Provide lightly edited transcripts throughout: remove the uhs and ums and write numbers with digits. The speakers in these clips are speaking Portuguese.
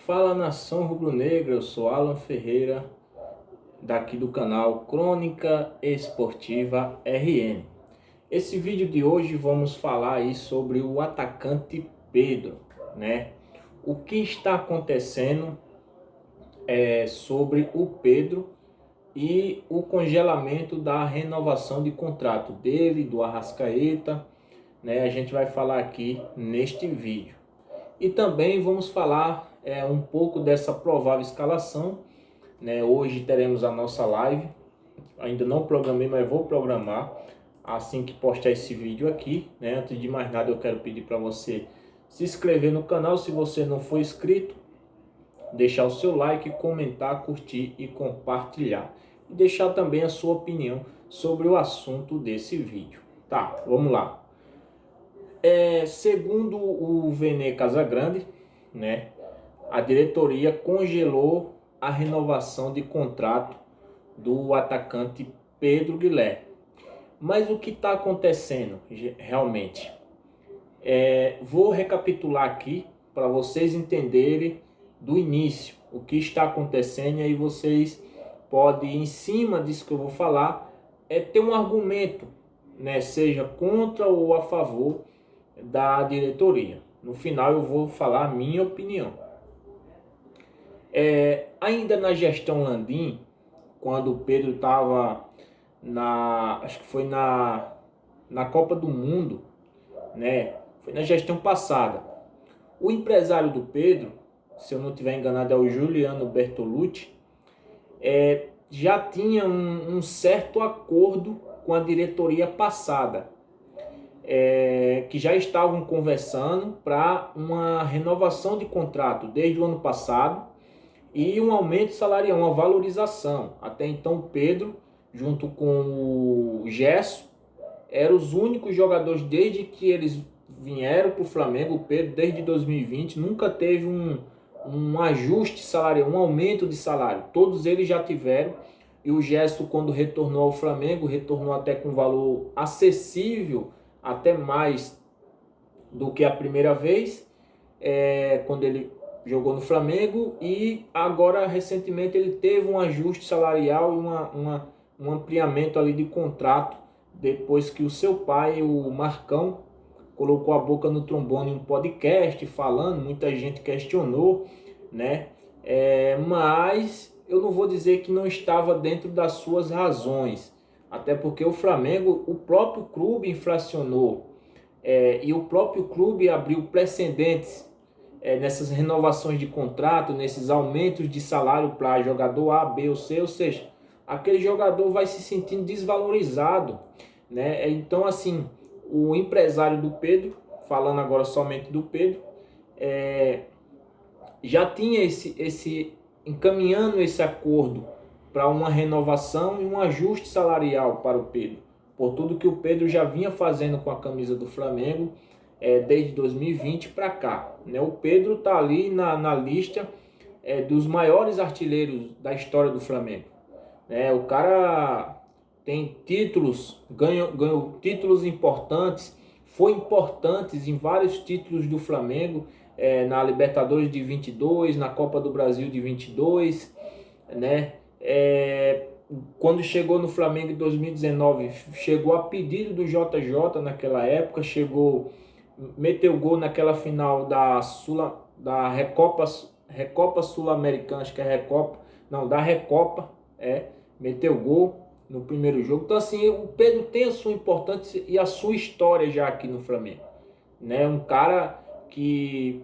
Fala nação rubro-negra, eu sou Alan Ferreira, daqui do canal Crônica Esportiva RN. Esse vídeo de hoje vamos falar aí sobre o atacante Pedro, né? O que está acontecendo sobre o Pedro e o congelamento da renovação de contrato dele, do Arrascaeta, né? A gente vai falar aqui neste vídeo. E também vamos falar um pouco dessa provável escalação, né? Hoje teremos a nossa live, ainda não programei, mas vou programar assim que postar esse vídeo aqui, né? Antes de mais nada eu quero pedir para você se inscrever no canal se você não for inscrito, deixar o seu like, comentar, curtir e compartilhar. E deixar também a sua opinião sobre o assunto desse vídeo. Tá, vamos lá. Segundo o Vene Casagrande, né, a diretoria congelou a renovação de contrato do atacante Pedro Guilherme. Mas o que está acontecendo realmente? Vou recapitular aqui para vocês entenderem do início o que está acontecendo, e aí vocês podem, em cima disso que eu vou falar, ter um argumento, né, seja contra ou a favor da diretoria. No final eu vou falar a minha opinião. Ainda na gestão Landim, quando o Pedro estava acho que foi na Copa do Mundo, né? Foi na gestão passada. O empresário do Pedro, se eu não estiver enganado, é o Juliano Bertolucci, já tinha um certo acordo com a diretoria passada, que já estavam conversando para uma renovação de contrato desde o ano passado e um aumento salarial, uma valorização. Até então o Pedro, junto com o Gerson, eram os únicos jogadores desde que eles vieram para o Flamengo. O Pedro, desde 2020, nunca teve um ajuste salarial, um aumento de salário. Todos eles já tiveram. E o Gerson, quando retornou ao Flamengo, retornou até com valor acessível, até mais do que a primeira vez, quando ele jogou no Flamengo. E agora, recentemente, ele teve um ajuste salarial e um ampliamento ali de contrato, depois que o seu pai, o Marcão, colocou a boca no trombone em um podcast falando, muita gente questionou, né? Mas eu não vou dizer que não estava dentro das suas razões, até porque o Flamengo, o próprio clube inflacionou, e o próprio clube abriu precedentes nessas renovações de contrato, nesses aumentos de salário para jogador A, B ou C, ou seja, aquele jogador vai se sentindo desvalorizado, né? Então, assim, o empresário do Pedro, falando agora somente do Pedro, já tinha encaminhando esse acordo para uma renovação e um ajuste salarial para o Pedro, por tudo que o Pedro já vinha fazendo com a camisa do Flamengo desde 2020 para cá, né? O Pedro está ali na lista dos maiores artilheiros da história do Flamengo, né? O cara tem títulos, ganhou títulos importantes, foi importante em vários títulos do Flamengo, na Libertadores de 22, na Copa do Brasil de 22, né? Quando chegou no Flamengo em 2019, chegou a pedido do JJ naquela época, meteu gol naquela final da Recopa Sul-Americana, acho que é Recopa, não, da Recopa, meteu gol no primeiro jogo. Então, assim, o Pedro tem a sua importância e a sua história já aqui no Flamengo, né? Um cara que,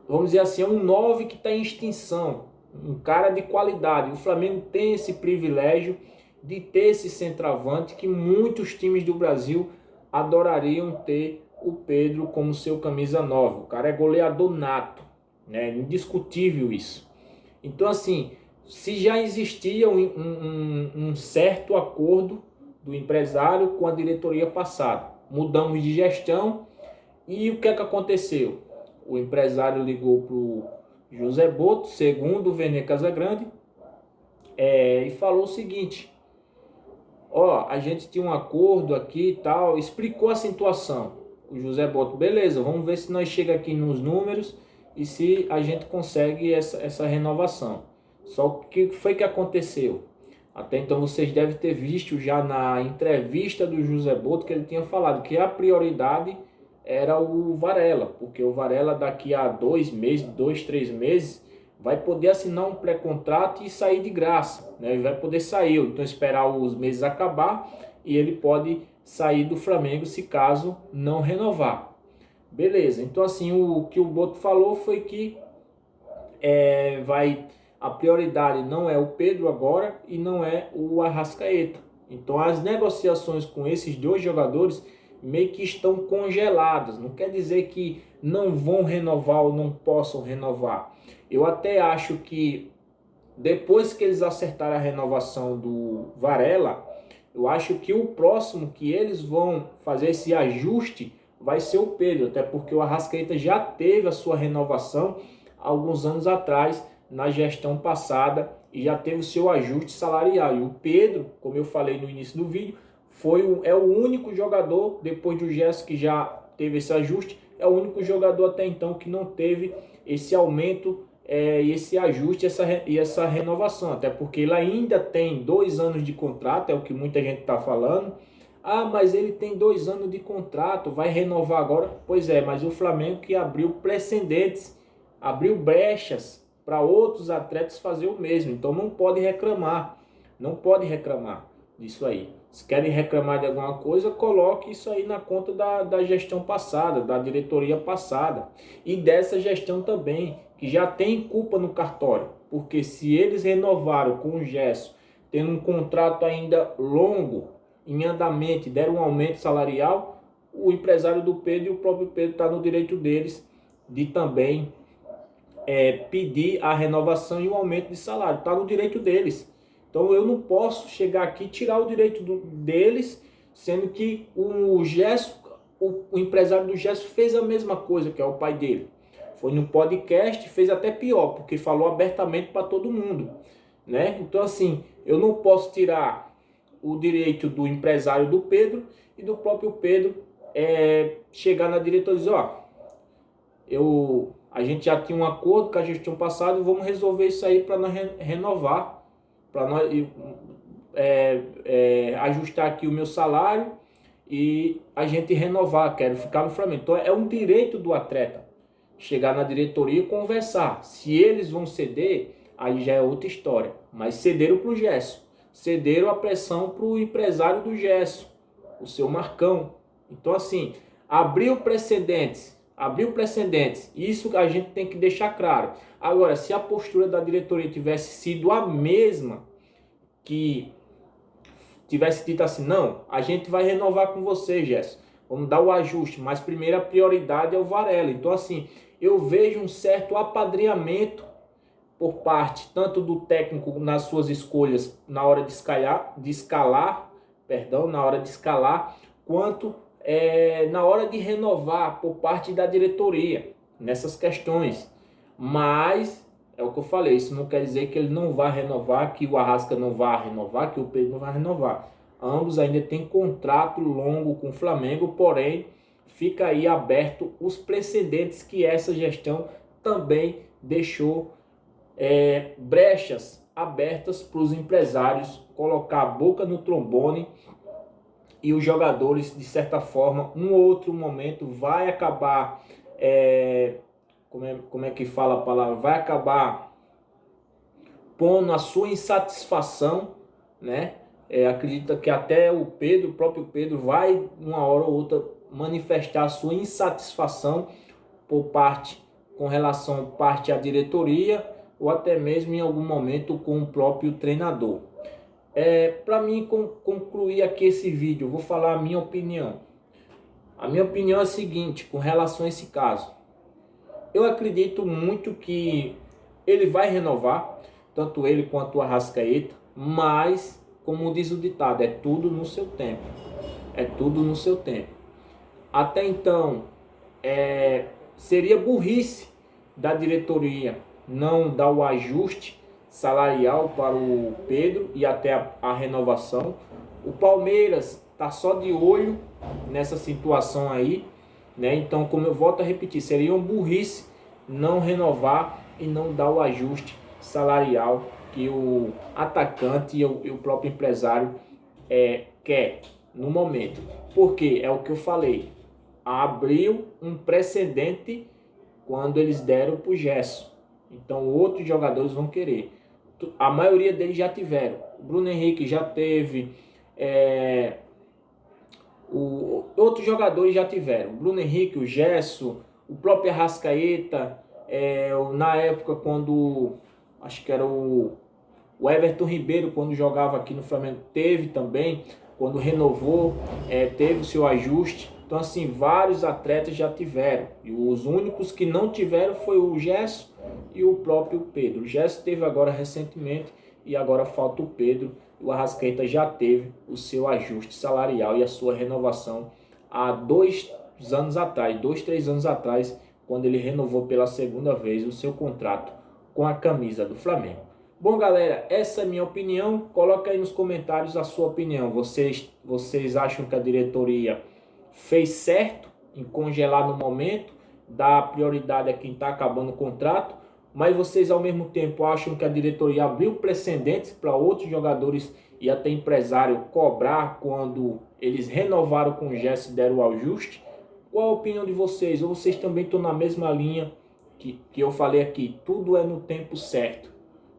vamos dizer assim, é um 9 que está em extinção, um cara de qualidade. O Flamengo tem esse privilégio de ter esse centroavante que muitos times do Brasil adorariam ter o Pedro como seu camisa 9. O cara é goleador nato, né? Indiscutível isso. Então, assim, se já existia um certo acordo do empresário com a diretoria passada, mudamos de gestão e o que aconteceu? O empresário ligou para o José Boto, segundo o Vene Casagrande, e falou o seguinte: a gente tinha um acordo aqui e tal, explicou a situação. O José Boto, beleza, vamos ver se nós chega aqui nos números e se a gente consegue essa renovação. Só que o que foi que aconteceu? Até então vocês devem ter visto já na entrevista do José Boto que ele tinha falado que a prioridade era o Varela, porque o Varela daqui a 3 meses, vai poder assinar um pré-contrato e sair de graça, né? Ele vai poder sair, então esperar os meses acabar e ele pode sair do Flamengo se caso não renovar. Beleza, então assim, o que o Boto falou foi que a prioridade não é o Pedro agora e não é o Arrascaeta. Então as negociações com esses dois jogadores meio que estão congeladas. Não quer dizer que não vão renovar ou não possam renovar. Eu até acho que depois que eles acertarem a renovação do Varela, eu acho que o próximo que eles vão fazer esse ajuste vai ser o Pedro, até porque o Arrascaeta já teve a sua renovação alguns anos atrás, na gestão passada, e já teve o seu ajuste salarial. E o Pedro, como eu falei no início do vídeo, é o único jogador, depois do Gerson que já teve esse ajuste, é o único jogador até então que não teve esse aumento, esse ajuste e essa renovação, até porque ele ainda tem 2 anos de contrato, é o que muita gente está falando. Ah, mas ele tem 2 anos de contrato, vai renovar agora? Pois é, mas o Flamengo que abriu precedentes, abriu brechas para outros atletas fazer o mesmo, então não pode reclamar disso aí. Se querem reclamar de alguma coisa, coloque isso aí na conta da gestão passada, da diretoria passada. E dessa gestão também, que já tem culpa no cartório. Porque se eles renovaram com o Gerson, tendo um contrato ainda longo, em andamento, e deram um aumento salarial, o empresário do Pedro e o próprio Pedro está no direito deles de também pedir a renovação e o aumento de salário. Está no direito deles. Então eu não posso chegar aqui e tirar o direito deles, sendo que o empresário do Gerson fez a mesma coisa, que é o pai dele. Foi no podcast, fez até pior, porque falou abertamente para todo mundo, né? Então assim, eu não posso tirar o direito do empresário do Pedro e do próprio Pedro chegar na diretoria e dizer, a gente já tinha um acordo com a gestão passada e vamos resolver isso aí para nós renovar, para nós ajustar aqui o meu salário e a gente renovar, quero ficar no Flamengo. Então é um direito do atleta chegar na diretoria e conversar. Se eles vão ceder, aí já é outra história. Mas cederam para o Gerson, cederam a pressão para o empresário do Gerson, o seu Marcão. Então assim, abriu precedentes. Isso a gente tem que deixar claro. Agora, se a postura da diretoria tivesse sido a mesma, que tivesse dito assim, não, a gente vai renovar com você, Gerson, vamos dar o ajuste, mas primeiro a prioridade é o Varela. Então assim, eu vejo um certo apadrinhamento por parte tanto do técnico nas suas escolhas na hora de escalar, quanto na hora de renovar por parte da diretoria nessas questões. Mas é o que eu falei, isso não quer dizer que ele não vai renovar, que o Arrasca não vai renovar, que o Pedro não vai renovar. Ambos ainda têm contrato longo com o Flamengo, porém fica aí aberto os precedentes que essa gestão também deixou brechas abertas para os empresários colocar a boca no trombone, e os jogadores, de certa forma, um ou outro momento vai acabar, como é que fala a palavra, vai acabar pondo a sua insatisfação, né? Acredita que até o próprio Pedro vai, uma hora ou outra, manifestar a sua insatisfação com relação parte à diretoria, ou até mesmo em algum momento com o próprio treinador. Para mim concluir aqui esse vídeo, eu vou falar a minha opinião. A minha opinião é a seguinte, com relação a esse caso. Eu acredito muito que ele vai renovar, tanto ele quanto o Arrascaeta, mas, como diz o ditado, é tudo no seu tempo. Até então, seria burrice da diretoria não dar o ajuste salarial para o Pedro e até a renovação. O Palmeiras está só de olho nessa situação aí, né? Então, como eu volto a repetir, seria uma burrice não renovar e não dar o ajuste salarial que o atacante e o próprio empresário quer no momento. Porque é o que eu falei, abriu um precedente quando eles deram para o Gerson. Então outros jogadores vão querer. A maioria deles já tiveram. O Bruno Henrique já teve. Outros jogadores já tiveram. O Bruno Henrique, o Gerson, o próprio Arrascaeta. Na época quando. Acho que era o Everton Ribeiro, quando jogava aqui no Flamengo, teve também. Quando renovou, teve o seu ajuste. Então, assim, vários atletas já tiveram. E os únicos que não tiveram foi o Gerson e o próprio Pedro. O Gerson teve agora recentemente e agora falta o Pedro. O Arrascaeta já teve o seu ajuste salarial e a sua renovação há 2 anos atrás, 3 anos atrás, quando ele renovou pela segunda vez o seu contrato com a camisa do Flamengo. Bom, galera, essa é a minha opinião. Coloca aí nos comentários a sua opinião. Vocês acham que a diretoria fez certo em congelar no momento, dar prioridade a quem está acabando o contrato, mas vocês ao mesmo tempo acham que a diretoria abriu precedentes para outros jogadores e até empresário cobrar quando eles renovaram com o Gerson e deram o ajuste? Qual a opinião de vocês? Ou vocês também estão na mesma linha que eu falei aqui? Tudo é no tempo certo.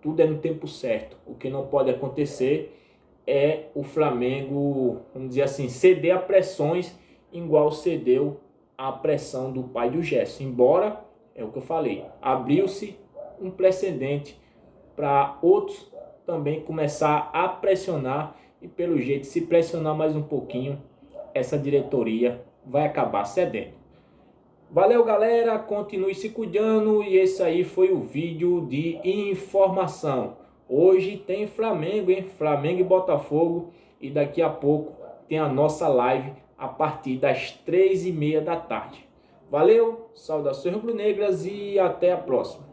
Tudo é no tempo certo. O que não pode acontecer é o Flamengo, vamos dizer assim, ceder a pressões igual cedeu a pressão do pai do Gerson. Embora, é o que eu falei, abriu-se um precedente para outros também começar a pressionar e pelo jeito, se pressionar mais um pouquinho, essa diretoria vai acabar cedendo. Valeu, galera, continue se cuidando e esse aí foi o vídeo de informação. Hoje tem Flamengo, hein? Flamengo e Botafogo e daqui a pouco tem a nossa live a partir das 3h30 da tarde. Valeu, saudações rubro-negras e até a próxima.